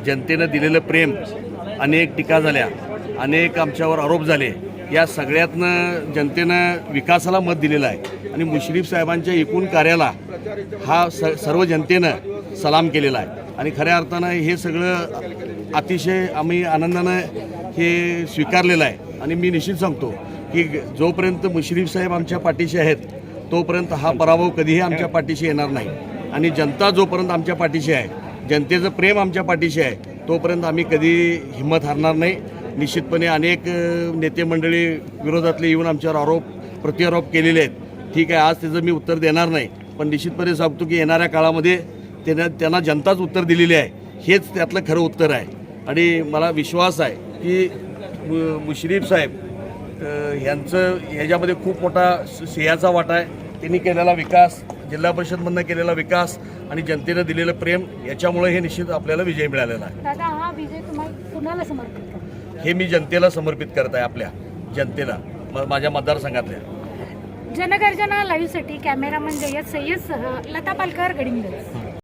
जनतेनं दिलेलं प्रेम, अनेक टीका झाल्या, अनेक आमच्यावर आरोप झाले, या सगळ्यातनं जनतेनं विकासाला मत दिलेलं आहे आणि मुश्रीफ साहेबांच्या एकूण कार्याला हा सर्व जनतेनं सलाम केलेला आहे आणि खऱ्या अर्थानं हे सगळं अतिशय आम्ही आनंदानं हे स्वीकारलेलं आहे आणि मी निश्चित सांगतो की जोपर्यंत मुश्रीफ साहेब आमच्या पाठीशी आहेत तोपर्यंत हा पराभव कधीही आमच्या पाठीशी येणार नाही आणि जनता जोपर्यंत आमच्या पाठीशी आहे, जनतेचं प्रेम आमच्या पाठीशी आहे, तोपर्यंत आम्ही कधी हिंमत हारणार नाही। निश्चितपणे अनेक नेते मंडळी विरोधातले येऊन आमच्यावर प्रत्यारोप केलेले आहेत, ठीक आहे, आज त्याचं मी उत्तर देणार नाही, पण निश्चितपणे सांगतो की येणाऱ्या काळामध्ये त्यांना जनताच उत्तर दिलेली आहे, हेच त्यातलं खरं उत्तर आहे आणि मला विश्वास आहे की मुश्रीफ साहेब यांचं ह्याच्यामध्ये खूप मोठा सिंहाचा वाटा आहे। त्यांनी केलेला विकास, जिल्हा परिषदमधनं केलेला विकास आणि जनतेनं दिलेलं प्रेम, याच्यामुळे हे निश्चित आपल्याला विजय मिळालेला आहे। दादा, हा विजय तुम्हाला कुणाला समर्पित करा? हे मी जनतेला समर्पित करत आहे, आपल्या जनतेला, माझ्या मतदारसंघातल्या। जनगर्जना लाईव्हसाठी कॅमेरामन जय्यद सय्यदसह लता पालकर, गडिंग्लज।